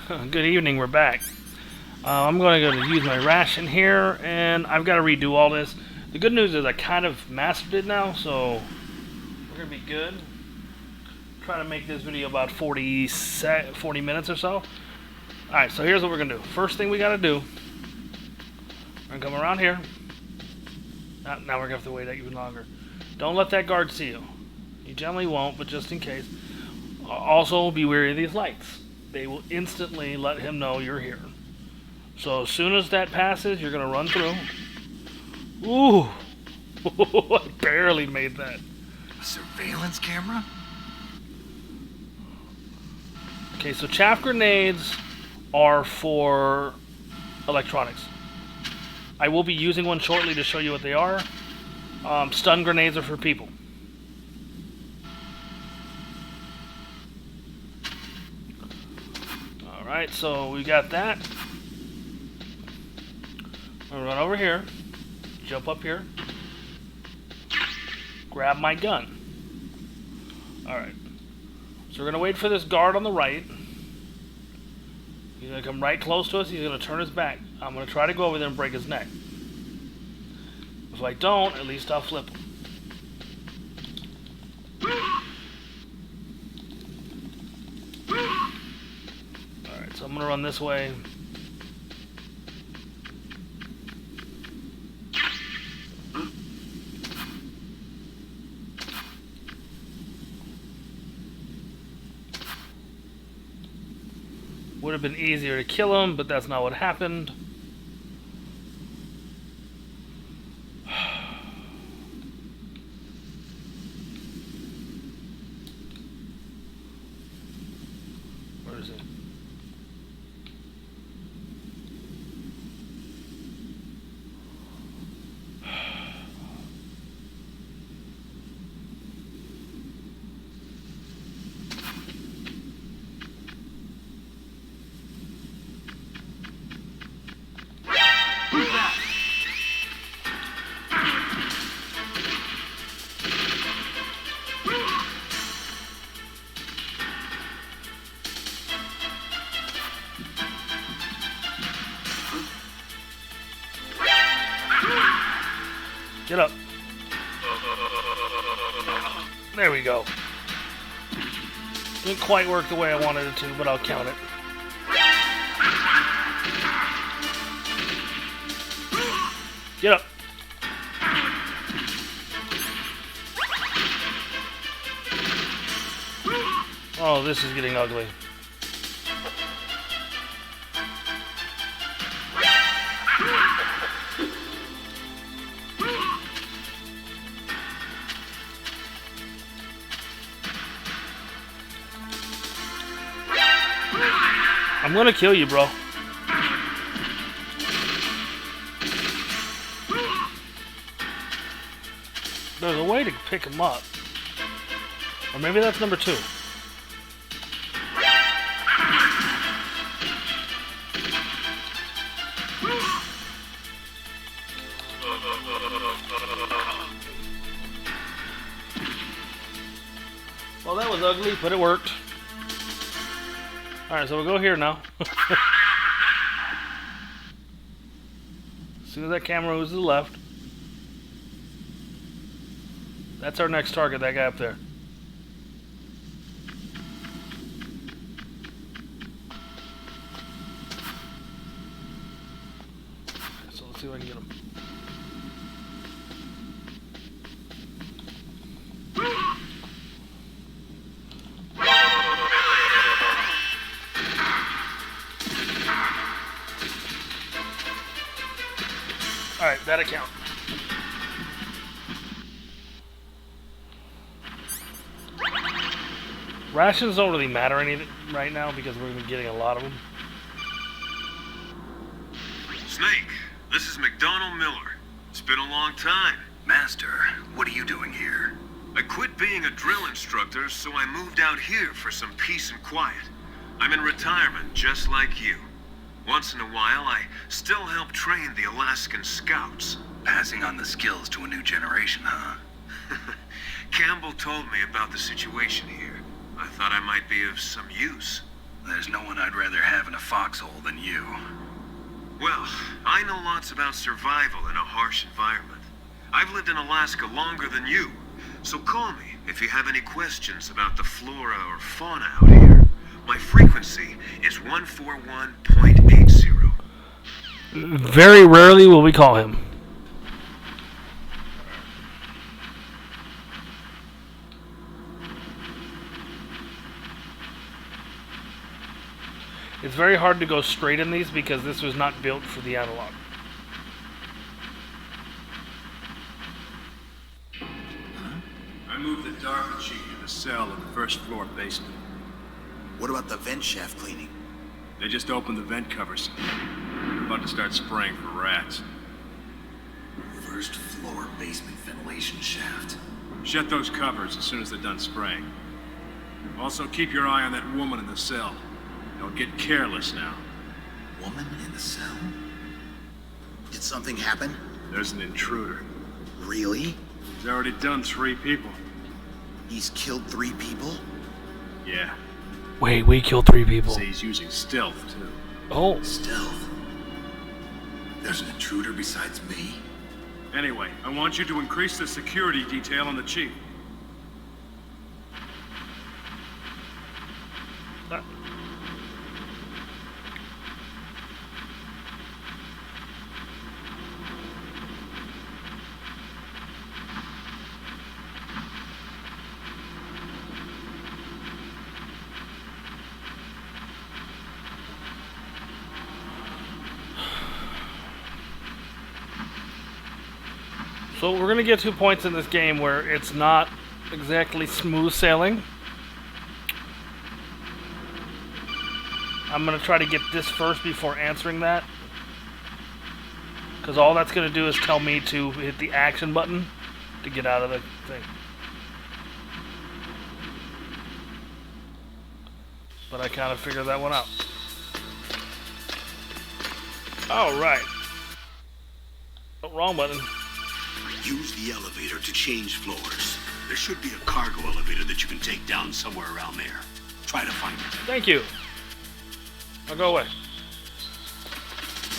Good evening, we're back. I'm going to go to use my ration here, and I've got to redo all this. The good news is I kind of mastered it now, so we're going to be good. Try to make this video about 40 minutes or so. Alright, so here's what we're going to do. First thing we got to do, we're going to come around here. Now we're going to have to wait even longer. Don't let that guard see you. You generally won't, but just in case. Also, be wary of these lights. They will instantly let him know you're here. So as soon as that passes, you're going to run through. Ooh! I barely made that. A surveillance camera? Okay, so chaff grenades are for electronics. I will be using one shortly to show you what they are. Stun grenades are for people. Alright, so we got that. I'm going to run over here, jump up here, grab my gun. Alright, so we're going to wait for this guard on the right. He's going to come right close to us, he's going to turn his back. I'm going to try to go over there and break his neck. If I don't, at least I'll flip him. Alright, so I'm going to run this way. Would have been easier to kill him, but that's not what happened. Where is he? Get up. There we go. Didn't quite work the way I wanted it to, but I'll count it. Get up. Oh, this is getting ugly. I'm gonna kill you, bro. There's a way to pick him up. Or maybe that's number 2. Well, that was ugly, but it worked. Alright, so we'll go here now. As soon as that camera moves to the left. That's our next target, that guy up there. So let's see if I can get him. Alright, that account. Rations don't really matter anything right now because we're going to be getting a lot of them. Snake, this is McDonald Miller. It's been a long time. Master, what are you doing here? I quit being a drill instructor, so I moved out here for some peace and quiet. I'm in retirement, just like you. Once in a while, I still help train the Alaskan Scouts. Passing on the skills to a new generation, huh? Campbell told me about the situation here. I thought I might be of some use. There's no one I'd rather have in a foxhole than you. Well, I know lots about survival in a harsh environment. I've lived in Alaska longer than you, so call me if you have any questions about the flora or fauna out here. My frequency is 141.80. Very rarely will we call him. It's very hard to go straight in these because this was not built for the analog. I moved the DARPA chief to the cell in the first floor basement. What about the vent shaft cleaning? They just opened the vent covers. They're about to start spraying for rats. First floor basement ventilation shaft. Shut those covers as soon as they're done spraying. Also, keep your eye on that woman in the cell. Don't get careless now. Woman in the cell? Did something happen? There's an intruder. Really? He's already done 3 people. He's killed 3 people? Yeah. Wait, we killed 3 people. Say he's using stealth, too. Oh. Stealth? There's an intruder besides me? Anyway, I want you to increase the security detail on the chief. So we're gonna get to points in this game where it's not exactly smooth sailing. I'm gonna try to get this first before answering that, because all that's gonna do is tell me to hit the action button to get out of the thing. But I kind of figured that one out. All right. Oh, wrong button. Use the elevator to change floors. There should be a cargo elevator that you can take down somewhere around there. Try to find it. Thank you. I'll go away.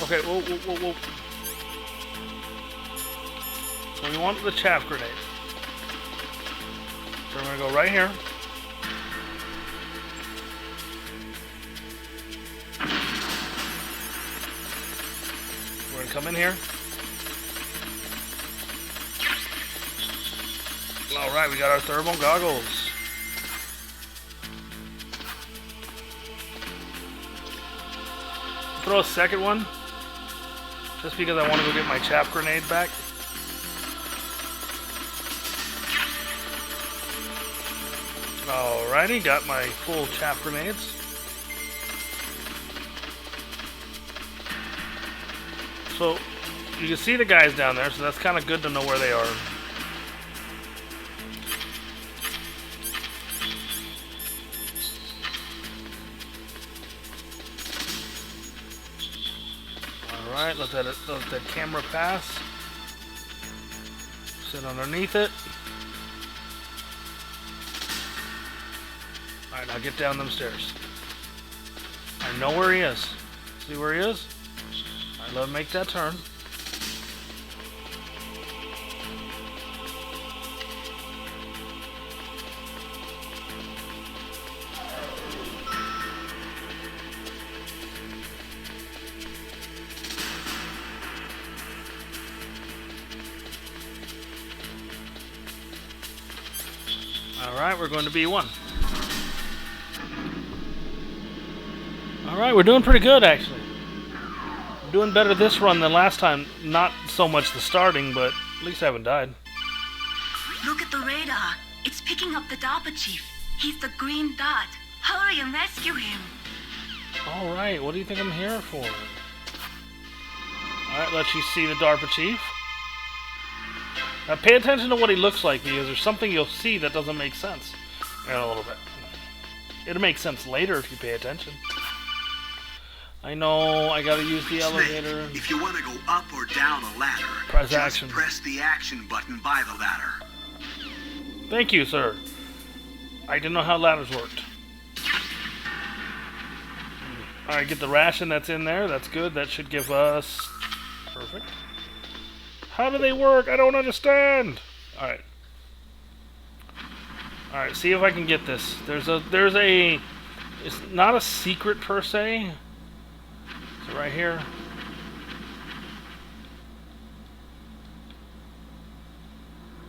Okay, whoa, whoa, whoa, whoa. So we want the chaff grenade. So we're gonna go right here. We're gonna come in here. Alright, we got our thermal goggles. Throw a second one. Just because I want to go get my chaff grenade back. Alrighty, got my full chaff grenades. So, you can see the guys down there, so that's kind of good to know where they are. Alright, let that camera pass. Sit underneath it. Alright, now get down them stairs. I know where he is. See where he is? Alright, let him make that turn. Alright, we're going to B1. Alright, we're doing pretty good actually. We're doing better this run than last time. Not so much the starting, but at least I haven't died. Look at the radar. It's picking up the DARPA chief. He's the green dot. Hurry and rescue him. Alright, what do you think I'm here for? Alright, let you see the DARPA chief. Now pay attention to what he looks like, because there's something you'll see that doesn't make sense. In a little bit. It'll make sense later if you pay attention. I know, I gotta use the elevator. Snake, if you want to go up or down a ladder, Press just action. press the action button by the ladder. Thank you, sir. I didn't know how ladders worked. Alright, get the ration that's in there. That's good. That should give us... Perfect. How do they work? I don't understand! Alright. Alright, see if I can get this. There's a... It's not a secret per se. So right here.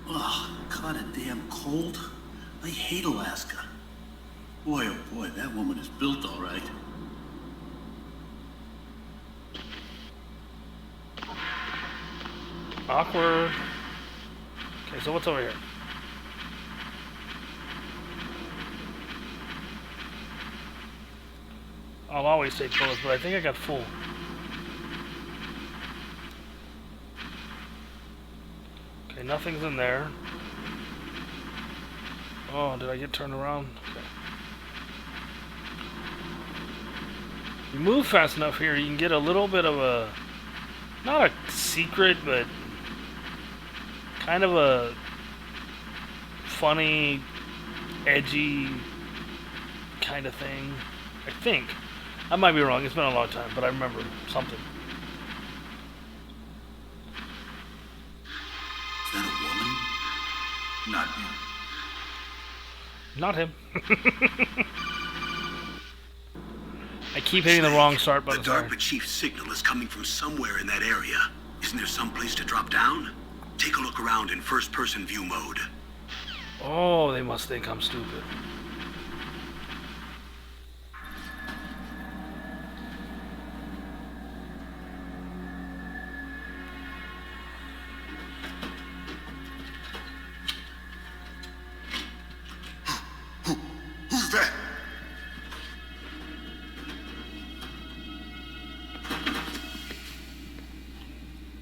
Oh, kinda damn cold. I hate Alaska. Boy, oh boy, that woman is built all right. Awkward. Okay, so what's over here? I'll always take bullets, but I think I got full. Okay, nothing's in there. Oh, did I get turned around? Okay. You move fast enough here, you can get a little bit of a... Not a secret, but... kind of a... funny, edgy... kind of thing. I think. I might be wrong, it's been a long time, but I remember something. Is that a woman? Not him. Not him. I keep hitting the wrong start button. The DARPA chief's signal is coming from somewhere in that area. Isn't there some place to drop down? Take a look around in first-person view mode. Oh, they must think I'm stupid. Who's that?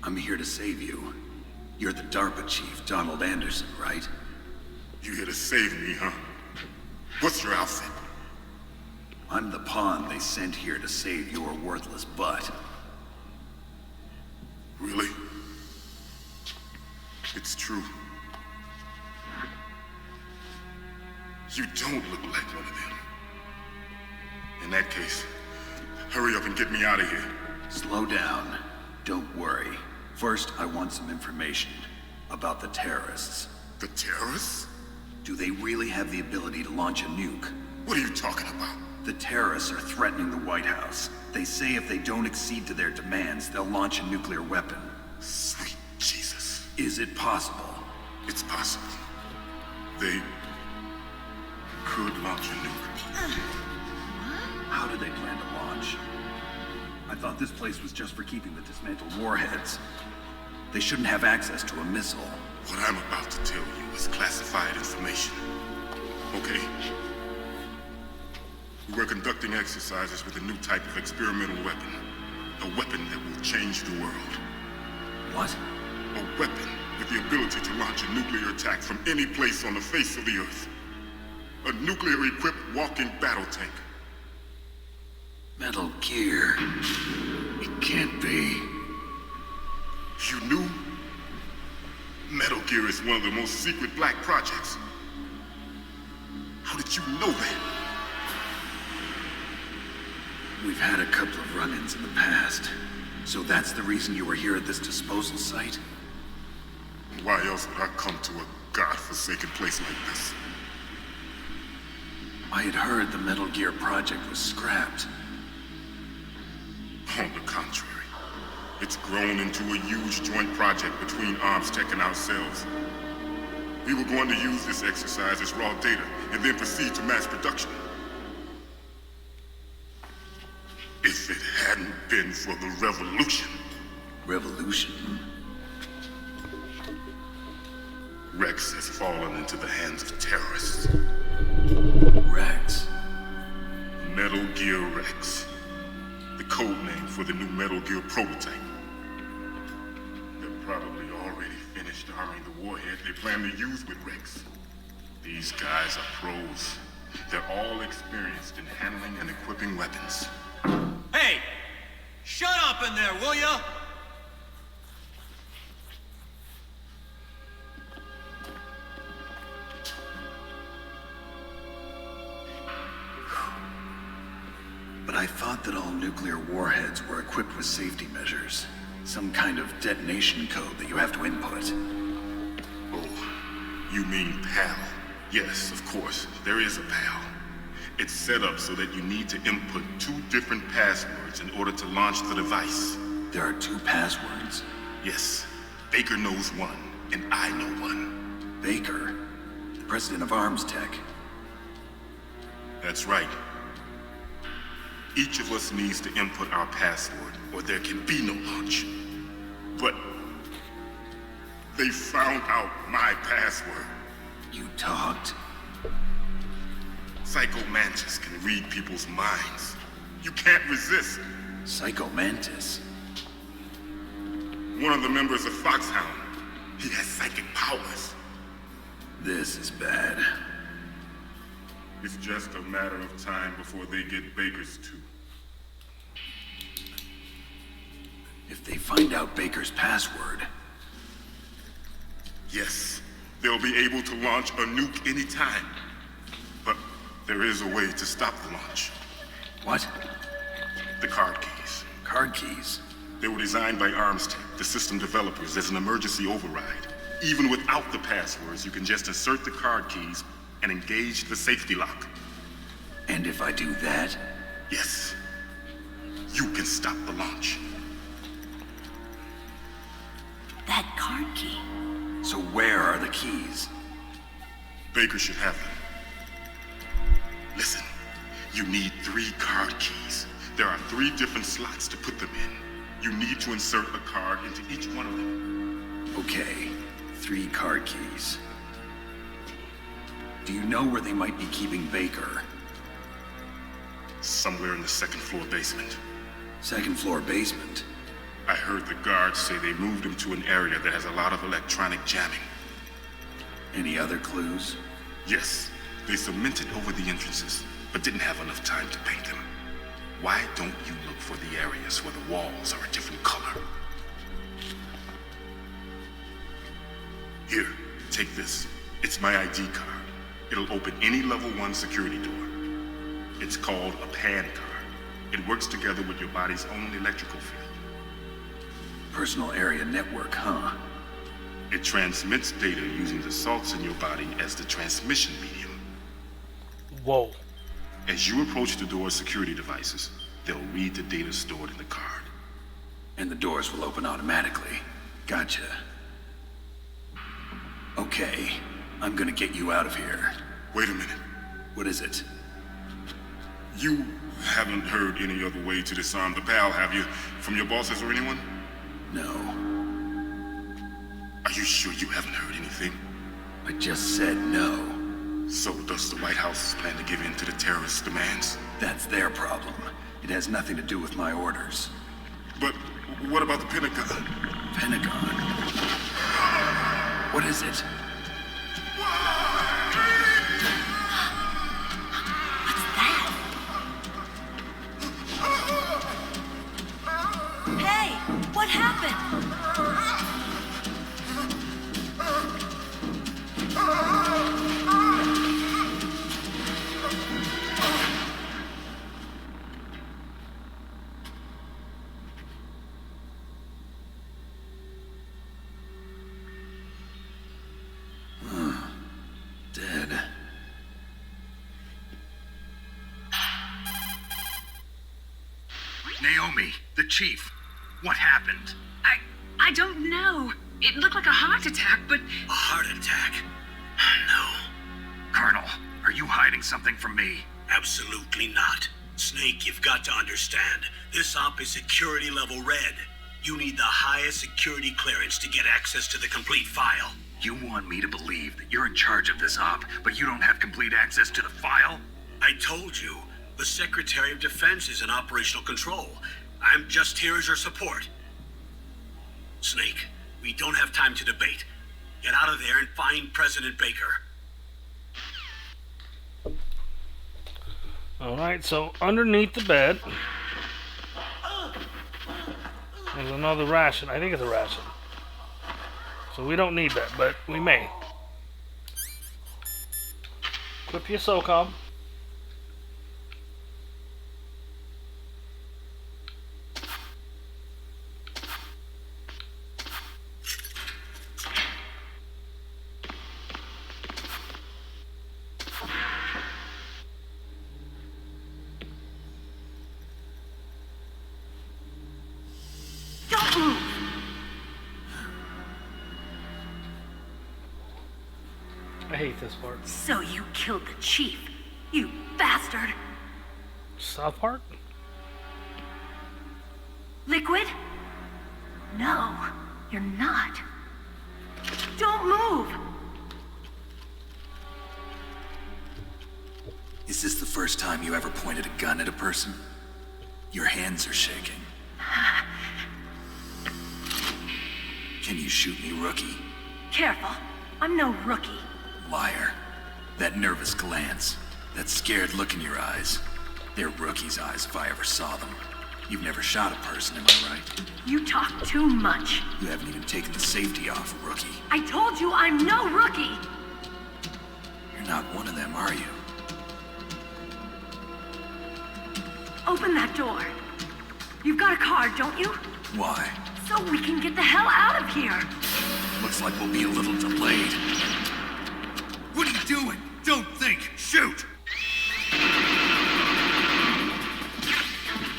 I'm here to save you. You're the DARPA chief, Donald Anderson, right? You here to save me, huh? What's your outfit? I'm the pawn they sent here to save your worthless butt. Really? It's true. You don't look like one of them. In that case, hurry up and get me out of here. Slow down. Don't worry. First, I want some information about the terrorists. The terrorists? Do they really have the ability to launch a nuke? What are you talking about? The terrorists are threatening the White House. They say if they don't accede to their demands, they'll launch a nuclear weapon. Sweet Jesus. Is it possible? It's possible. They could launch a nuke. How do they plan to launch? I thought this place was just for keeping the dismantled warheads. They shouldn't have access to a missile. What I'm about to tell you is classified information. Okay? We're conducting exercises with a new type of experimental weapon. A weapon that will change the world. What? A weapon with the ability to launch a nuclear attack from any place on the face of the Earth. A nuclear-equipped walking battle tank. Metal Gear. It can't be. You knew? Metal Gear is one of the most secret black projects. How did you know that? We've had a couple of run-ins in the past. So that's the reason you were here at this disposal site? Why else would I come to a godforsaken place like this? I had heard the Metal Gear project was scrapped. On the contrary, it's grown into a huge joint project between Arms Tech and ourselves. We were going to use this exercise as raw data and then proceed to mass production. If it hadn't been for the revolution. Revolution? Rex has fallen into the hands of terrorists. Rex? Metal Gear Rex. The code name for the new Metal Gear prototype. They're probably already finished arming the warhead they plan to use with Rex. These guys are pros. They're all experienced in handling and equipping weapons. Hey! Shut up in there, will ya? But I thought that all All nuclear warheads were equipped with safety measures. Some kind of detonation code that you have to input. Oh, you mean PAL? Yes, of course, there is a PAL. It's set up so that you need to input 2 different passwords in order to launch the device. There are 2 passwords? Yes, Baker knows one, and I know one. Baker? The president of Arms Tech. That's right. Each of us needs to input our password, or there can be no launch. But they found out my password. You talked? Psycho Mantis can read people's minds. You can't resist. Psycho Mantis? One of the members of Foxhound. He has psychic powers. This is bad. It's just a matter of time before they get Baker's too. If they find out Baker's password... Yes, they'll be able to launch a nuke anytime. But there is a way to stop the launch. What? The card keys. Card keys? They were designed by Arms Tech, the system developers, as an emergency override. Even without the passwords, you can just insert the card keys and engage the safety lock. And if I do that? Yes. You can stop the launch. That card key. So where are the keys? Baker should have them. Listen, you need 3 card keys. There are 3 different slots to put them in. You need to insert a card into each one of them. Okay, 3 card keys. Do you know where they might be keeping Baker? Somewhere in the 2nd floor basement. 2nd floor basement? I heard the guards say they moved him to an area that has a lot of electronic jamming. Any other clues? Yes, they cemented over the entrances, but didn't have enough time to paint them. Why don't you look for the areas where the walls are a different color? Here, take this. It's my ID card. It'll open any level 1 security door. It's called a PAN card. It works together with your body's own electrical field. Personal area network, huh? It transmits data using the salts in your body as the transmission medium. Whoa. As you approach the door's security devices, they'll read the data stored in the card. And the doors will open automatically. Gotcha. Okay, I'm gonna get you out of here. Wait a minute. What is it? You haven't heard any other way to disarm the PAL, have you? From your bosses or anyone? No. Are you sure you haven't heard anything? I just said no. So does the White House plan to give in to the terrorists' demands? That's their problem. It has nothing to do with my orders. But what about the Pentagon? Pentagon? What is it? What's that? Hey, what happened? Dead. Naomi, the chief. What happened? I don't know. It looked like a heart attack, but A heart attack? No. Colonel, are you hiding something from me? Absolutely not. Snake, you've got to understand. This op is security level red. You need the highest security clearance to get access to the complete file. You want me to believe that you're in charge of this op, but you don't have complete access to the file? I told you, the Secretary of Defense is in operational control. I'm just here as your support. Snake, we don't have time to debate. Get out of there and find President Baker. Alright, so underneath the bed there's another ration. I think it's a ration. So we don't need that, but we may. Equip your SOCOM. hate this part. So you killed the chief, you bastard! South Park? Liquid? No, you're not. Don't move! Is this the first time you ever pointed a gun at a person? Your hands are shaking. Can you shoot me, rookie? Careful, I'm no rookie. Liar. That nervous glance, that scared look in your eyes. They're rookie's eyes if I ever saw them. You've never shot a person, am I right? You talk too much. You haven't even taken the safety off, rookie. I told you I'm no rookie! You're not one of them, are you? Open that door. You've got a card, don't you? Why? So we can get the hell out of here. Looks like we'll be a little delayed. What are you doing? Don't think. Shoot!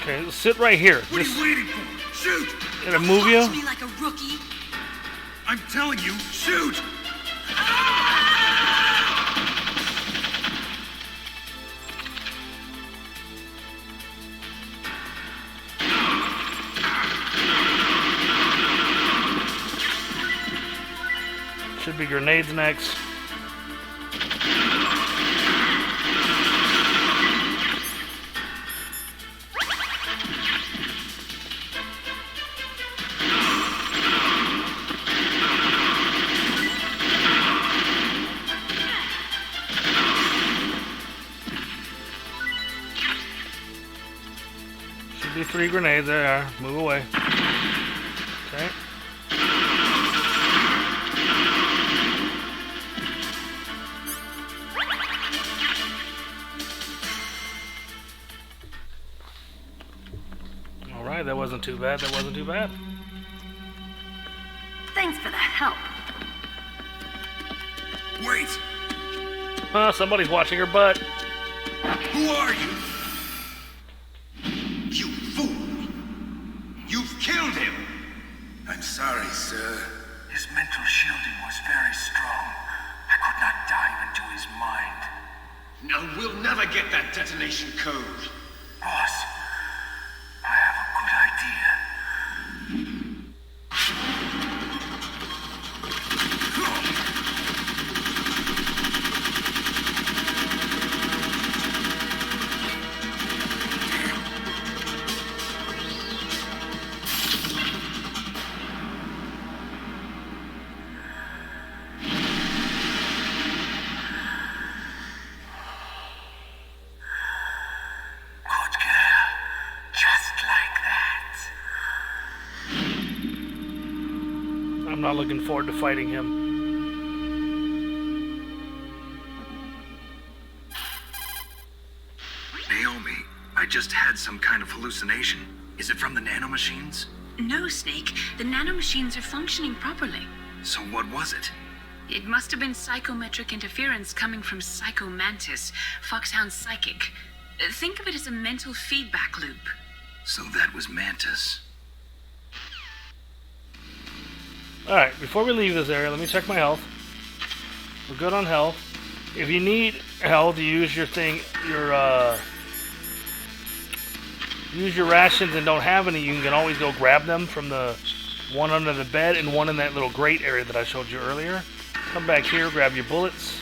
Okay, sit right here. What are you waiting for? Shoot! Gonna move you? Talk to me like a rookie. I'm telling you, shoot! Should be grenades next. Should be 3 grenades. There they are. Move away. Okay. Alright, that wasn't too bad. That wasn't too bad. Thanks for the help. Wait! Somebody's watching her butt. Who are you? You fool! You've killed him! I'm sorry, sir. His mental shielding was very strong. I could not dive into his mind. Now we'll never get that detonation code. Boss, I have a good idea. Good girl. Just like that. I'm not looking forward to fighting him. Naomi, I just had some kind of hallucination. Is it from the nanomachines? No, Snake. The nanomachines are functioning properly. So what was it? It must have been psychometric interference coming from Psycho Mantis, Foxhound's psychic. Think of it as a mental feedback loop. So that was Mantis. Alright, before we leave this area, let me check my health. We're good on health. If you need health, you use your thing, use your rations and don't have any, you can always go grab them from the one under the bed and one in that little grate area that I showed you earlier. Come back here, grab your bullets.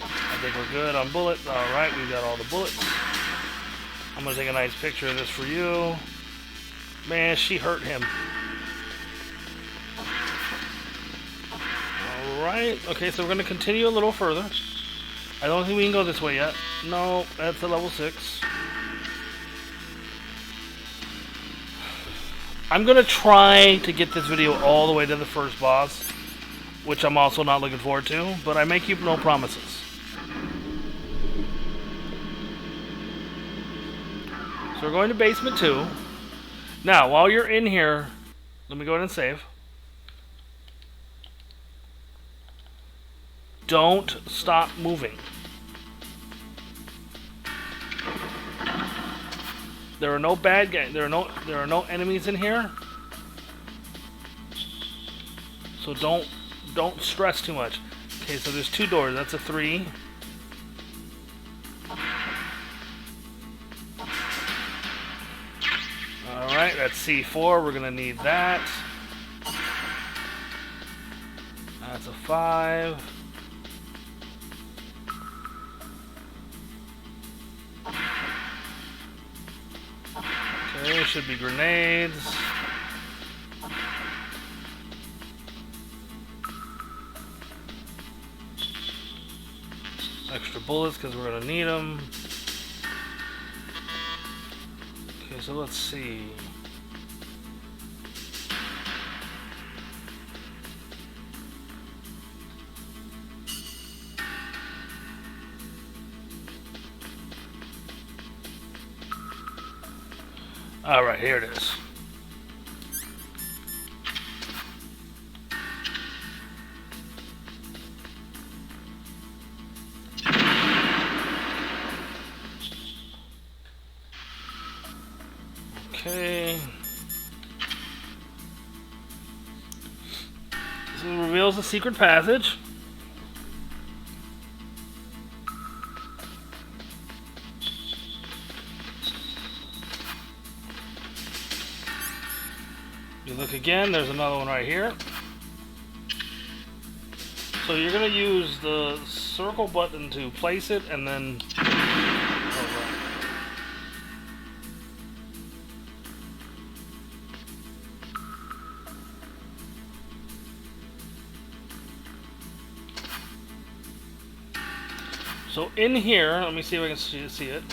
I think we're good on bullets. Alright, we've got all the bullets. I'm going to take a nice picture of this for you. Man, she hurt him. Alright, okay, so we're going to continue a little further. I don't think we can go this way yet. No, that's a level 6. I'm going to try to get this video all the way to the first boss, which I'm also not looking forward to, but I may keep no promises. So we're going to basement 2. Now, while you're in here, let me go ahead and save. Don't stop moving. There are no bad guys. There are no enemies in here. So don't stress too much. Okay, so there's 2 doors. That's a 3. Alright, that's C4. We're gonna need that. That's a 5. Okay, should be grenades. Extra bullets because we're gonna need them. Okay, so let's see. Alright, here it is. Okay. So it reveals the secret passage. You look again, there's another one right here. So you're going to use the circle button to place it and then... So in here, let me see if I can see it.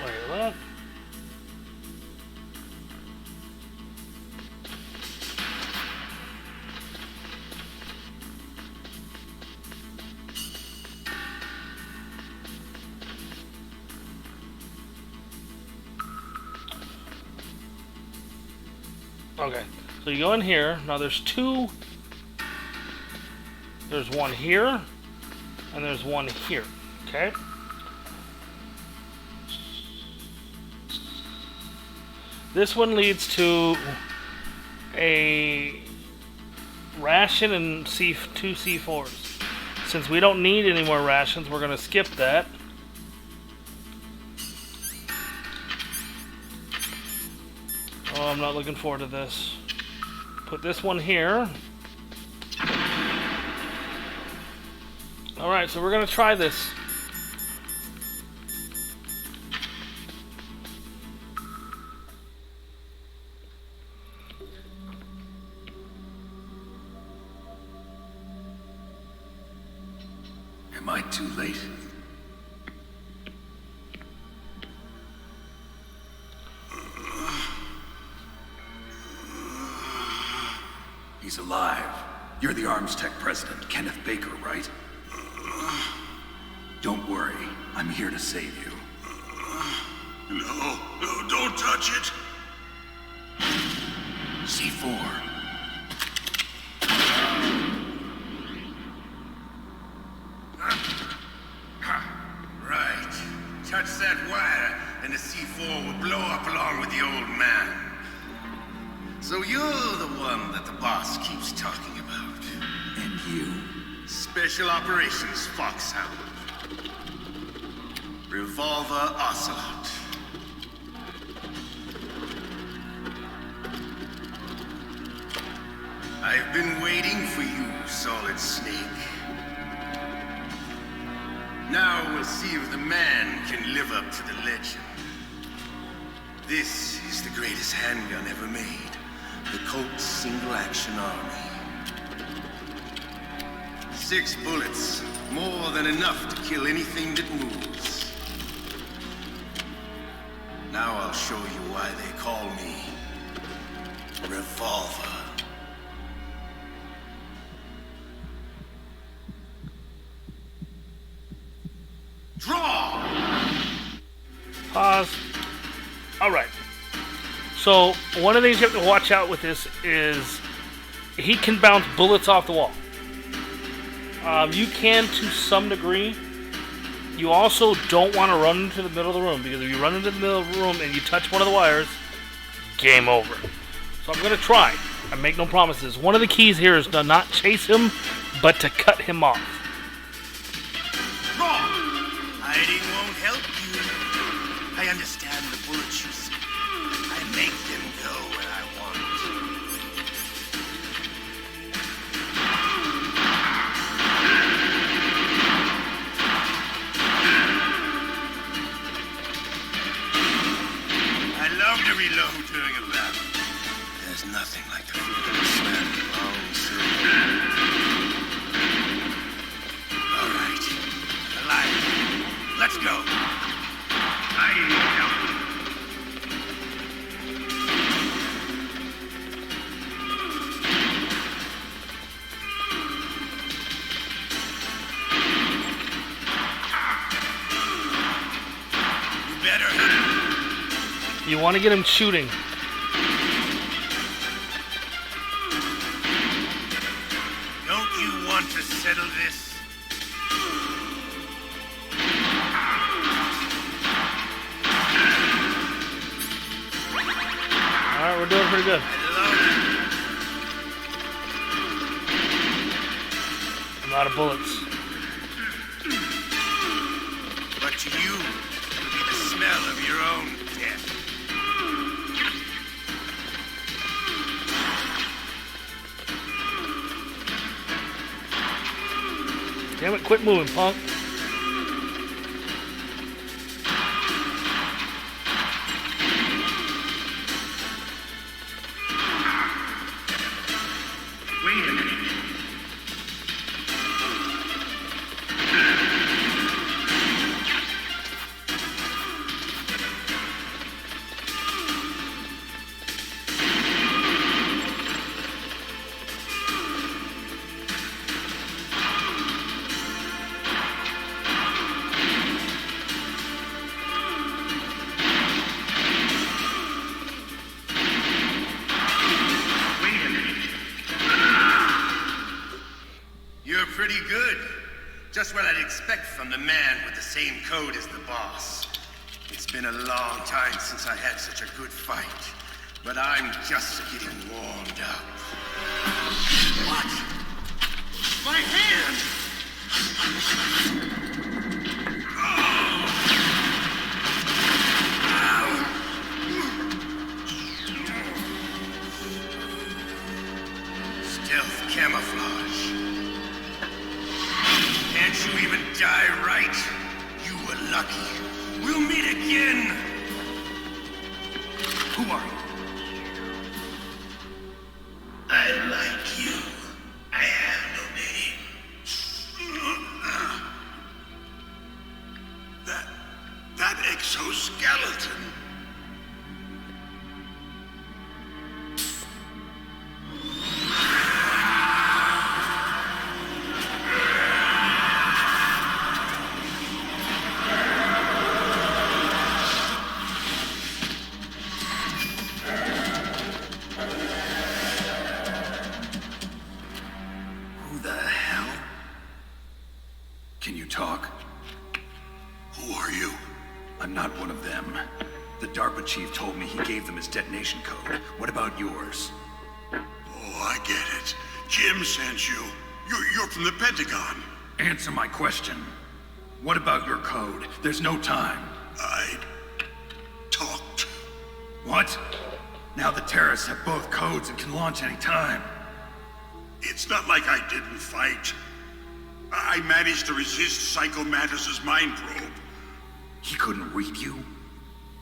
Wait, what? Okay, so you go in here. Now there's 2. There's one here, and there's one here. Okay? This one leads to a ration and 2 C4s. Since we don't need any more rations, we're going to skip that. Oh, I'm not looking forward to this. Put this one here. Alright, so we're going to try this. Am I too late? He's alive. You're the Arms Tech president, Kenneth Baker, right? Don't worry. I'm here to save you. No, don't touch it. C4. Right. Touch that wire, and the C4 will blow up along with the old man. So you're the one that the boss keeps talking about. And you? Special Operations Foxhound. Revolver Ocelot. I've been waiting for you, Solid Snake. Now we'll see if the man can live up to the legend. This is the greatest handgun ever made. The Colt's Single Action Army. 6 bullets, more than enough to kill anything that moves. Now I'll show you why they call me Revolver. Draw! Pause. Alright. So, one of the things you have to watch out with this is he can bounce bullets off the wall. You can to some degree. You also don't want to run into the middle of the room, because if you run into the middle of the room and you touch one of the wires, game over. So I'm gonna try. I make no promises. One of the keys here is to not chase him, but to cut him off. Wrong! Hiding won't help you. I understand the bullets you see. I make them go where I want. I love to reload during a battle. There's nothing like the feeling of slamming long silver. All right. Alive. Let's go. You better. You want to get him shooting. Don't you want to settle this? Alright, we're doing pretty good. I love I'm out of bullets. it. But to you, it'll be the smell of your own death. Damn it, quit moving, punk. You're pretty good. Just what I'd expect from the man with the same code as the boss. It's been a long time since I had such a good fight, but I'm just getting warmed up. What? My hand! Stealth camouflage. Can't you even die right? You were lucky. We'll meet again. Who are you? I like you. I have no name. That exoskeleton. Who the hell? Can you talk? Who are you? I'm not one of them. The DARPA chief told me he gave them his detonation code. What about yours? Oh, I get it. Jim sent you. You're from the Pentagon. Answer my question. What about your code? There's no time. I talked. What? Now the terrorists have both codes and can launch any time. It's not like I didn't fight. I managed to resist Psycho Mantis's mind probe. He couldn't read you?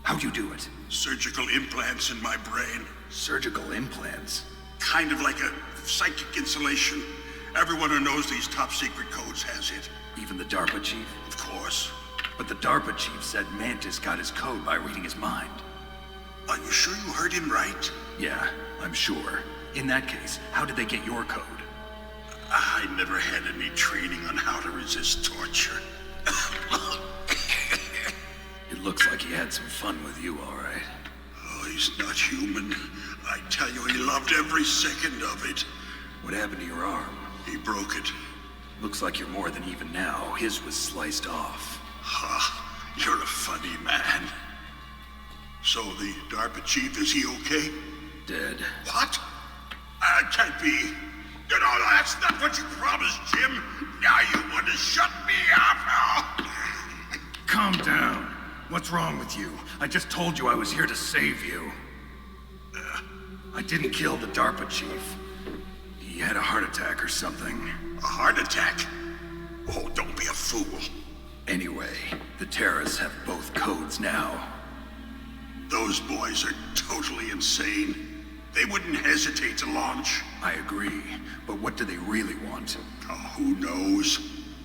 How'd you do it? Surgical implants in my brain. Surgical implants? Kind of like a psychic insulation. Everyone who knows these top secret codes has it. Even the DARPA chief? Of course. But the DARPA chief said Mantis got his code by reading his mind. Are you sure you heard him right? Yeah, I'm sure. In that case, how did they get your code? I never had any training on how to resist torture. It looks like he had some fun with you, all right. Oh, he's not human. I tell you, he loved every second of it. What happened to your arm? He broke it. Looks like you're more than even now. His was sliced off. Ha, you're a funny man. So the DARPA chief, is he okay? Dead. What? Can't be. You know, that's not what you promised, Jim. Now you want to shut me up? Calm down. What's wrong with you? I just told you I was here to save you. I didn't kill the DARPA chief. He had a heart attack or something. A heart attack? Oh, don't be a fool. Anyway, the terrorists have both codes now. Those boys are totally insane. They wouldn't hesitate to launch. I agree, but what do they really want? Oh, who knows?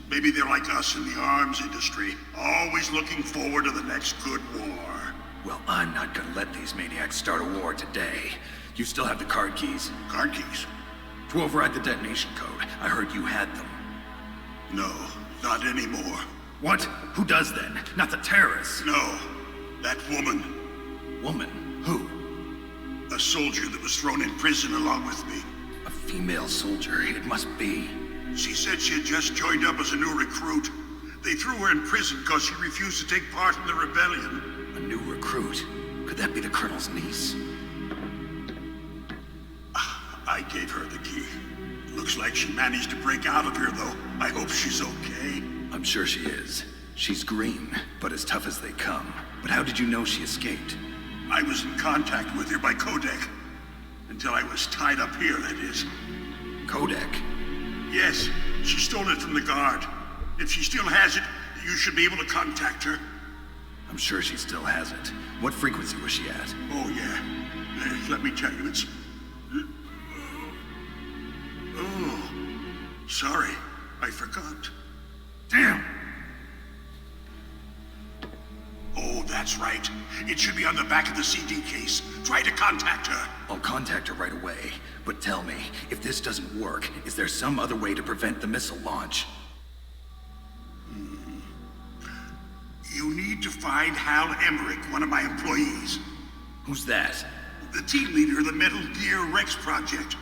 Maybe they're like us in the arms industry, always looking forward to the next good war. Well, I'm not gonna let these maniacs start a war today. You still have the card keys? Card keys? To override the detonation code. I heard you had them. No, not anymore. What? Who does then? Not the terrorists. No, that woman. Woman? Who? A soldier that was thrown in prison along with me. A female soldier, it must be. She said she had just joined up as a new recruit. They threw her in prison because she refused to take part in the rebellion. A new recruit? Could that be the colonel's niece? I gave her the key. Looks like she managed to break out of here, though. I hope she's okay. I'm sure she is. She's green, but as tough as they come. But how did you know she escaped? I was in contact with her by codec. Until I was tied up here, that is. Codec? Yes, she stole it from the guard. If she still has it, you should be able to contact her. I'm sure she still has it. What frequency was she at? Oh, yeah. Let me tell you, it's... Oh, sorry. I forgot. Damn! Oh, that's right. It should be on the back of the CD case. Try to contact her. I'll contact her right away. But tell me, if this doesn't work, is there some other way to prevent the missile launch? You need to find Hal Emmerich, one of my employees. Who's that? The team leader of the Metal Gear Rex project.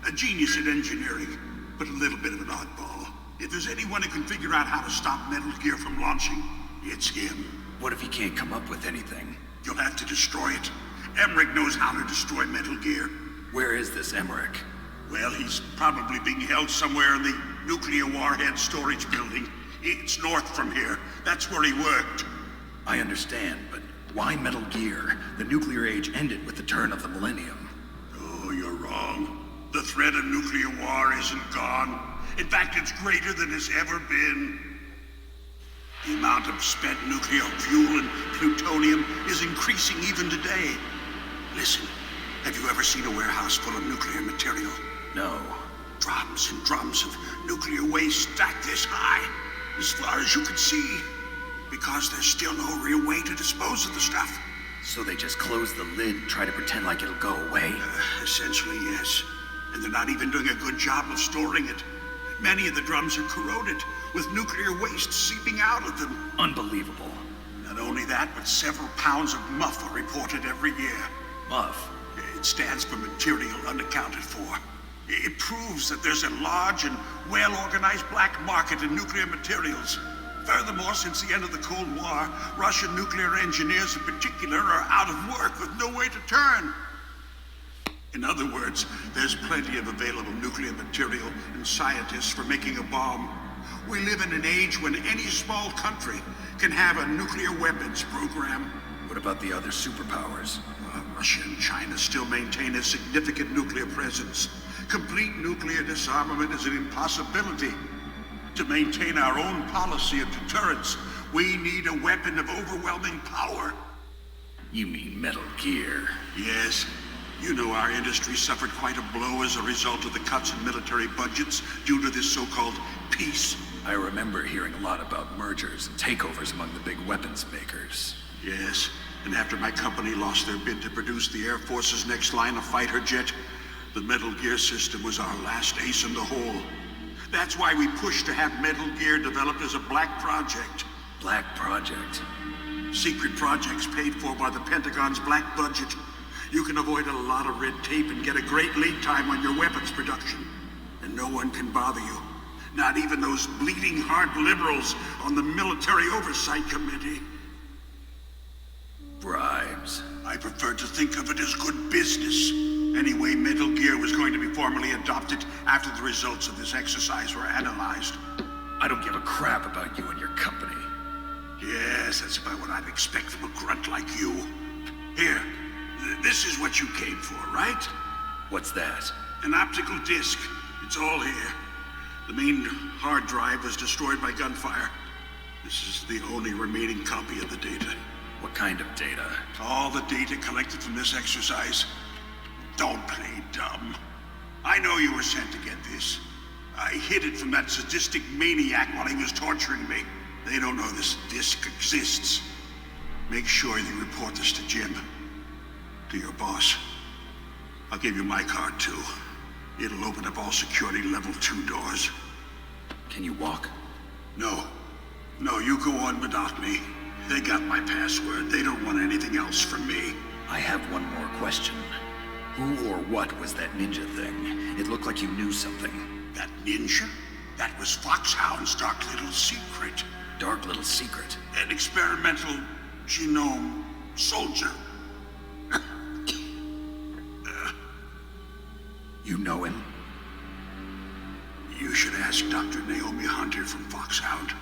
A genius at engineering, but a little bit of an oddball. If there's anyone who can figure out how to stop Metal Gear from launching, it's him. What if he can't come up with anything? You'll have to destroy it. Emmerich knows how to destroy Metal Gear. Where is this Emmerich? Well, he's probably being held somewhere in the nuclear warhead storage building. It's north from here. That's where he worked. I understand, but why Metal Gear? The nuclear age ended with the turn of the millennium. Oh, you're wrong. The threat of nuclear war isn't gone. In fact, it's greater than it's ever been. The amount of spent nuclear fuel and plutonium is increasing even today. Listen, have you ever seen a warehouse full of nuclear material? No. Drums and drums of nuclear waste stacked this high, as far as you can see. Because there's still no real way to dispose of the stuff. So they just close the lid and try to pretend like it'll go away? Essentially, yes. And they're not even doing a good job of storing it. Many of the drums are corroded, with nuclear waste seeping out of them. Unbelievable. Not only that, but several pounds of MUF are reported every year. MUF? It stands for material unaccounted for. It proves that there's a large and well-organized black market in nuclear materials. Furthermore, since the end of the Cold War, Russian nuclear engineers in particular are out of work with no way to turn. In other words, there's plenty of available nuclear material and scientists for making a bomb. We live in an age when any small country can have a nuclear weapons program. What about the other superpowers? Russia and China still maintain a significant nuclear presence. Complete nuclear disarmament is an impossibility. To maintain our own policy of deterrence, we need a weapon of overwhelming power. You mean Metal Gear? Yes. You know our industry suffered quite a blow as a result of the cuts in military budgets due to this so-called peace. I remember hearing a lot about mergers and takeovers among the big weapons makers. Yes, and after my company lost their bid to produce the Air Force's next line of fighter jet, the Metal Gear system was our last ace in the hole. That's why we pushed to have Metal Gear developed as a black project. Black project? Secret projects paid for by the Pentagon's black budget. You can avoid a lot of red tape and get a great lead time on your weapons production. And no one can bother you. Not even those bleeding heart liberals on the Military Oversight Committee. Bribes. I prefer to think of it as good business. Anyway, Metal Gear was going to be formally adopted after the results of this exercise were analyzed. I don't give a crap about you and your company. Yes, that's about what I'd expect from a grunt like you. Here, this is what you came for, right? What's that? An optical disc. It's all here. The main hard drive was destroyed by gunfire. This is the only remaining copy of the data. What kind of data? All the data collected from this exercise. Don't play dumb. I know you were sent to get this. I hid it from that sadistic maniac while he was torturing me. They don't know this disc exists. Make sure you report this to Jim. To your boss. I'll give you my card too. It'll open up all security level 2 doors. Can you walk? No. No, you go on without me. They got my password. They don't want anything else from me. I have one more question. Who or what was that ninja thing? It looked like you knew something. That ninja? That was Foxhound's dark little secret. Dark little secret? An experimental genome soldier. You know him? You should ask Dr. Naomi Hunter from Foxhound.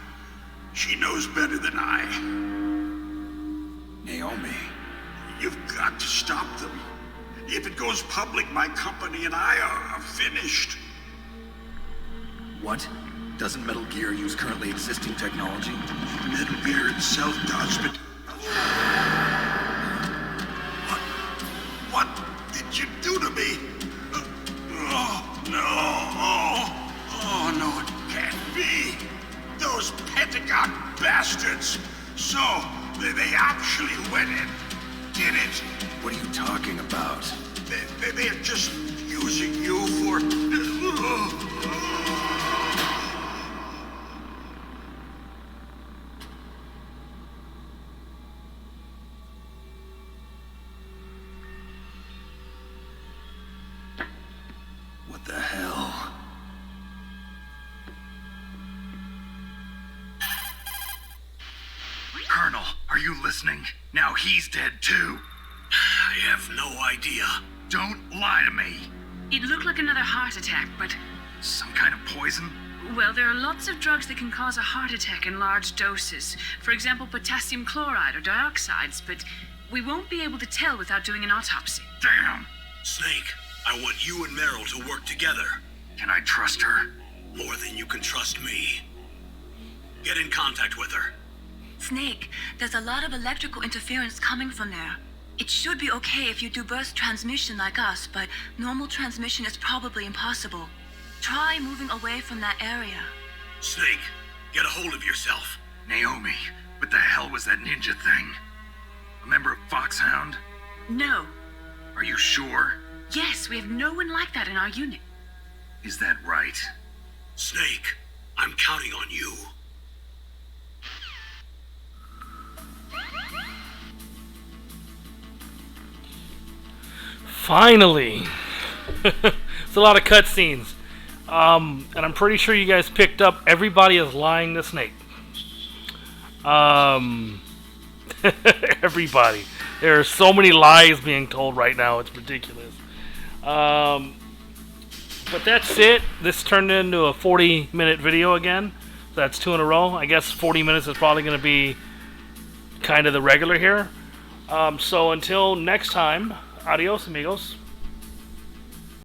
She knows better than I. Naomi? You've got to stop them. If it goes public, my company and I are finished. What? Doesn't Metal Gear use currently existing technology? Metal Gear itself does, but... What did you do to me? Oh, no. Oh, no, it can't be. Those Pentagon bastards. So, they actually went in. Did it? What are you talking about? They're just using you for... What the hell? Colonel, are you listening? Now he's dead too. I have no idea. Don't lie to me. It looked like another heart attack, but... Some kind of poison? Well, there are lots of drugs that can cause a heart attack in large doses. For example, potassium chloride or dioxides, but we won't be able to tell without doing an autopsy. Damn! Snake, I want you and Meryl to work together. Can I trust her? More than you can trust me. Get in contact with her. Snake, there's a lot of electrical interference coming from there. It should be okay if you do burst transmission like us, but normal transmission is probably impossible. Try moving away from that area. Snake, get a hold of yourself. Naomi, what the hell was that ninja thing? A member of Foxhound? No. Are you sure? Yes, we have no one like that in our unit. Is that right? Snake, I'm counting on you. Finally! It's a lot of cutscenes. And I'm pretty sure you guys picked up everybody is lying to Snake. Everybody. There are so many lies being told right now, it's ridiculous. But that's it. This turned into a 40-minute video again. That's 2 in a row. I guess 40 minutes is probably going to be kind of the regular here. So until next time, adios amigos.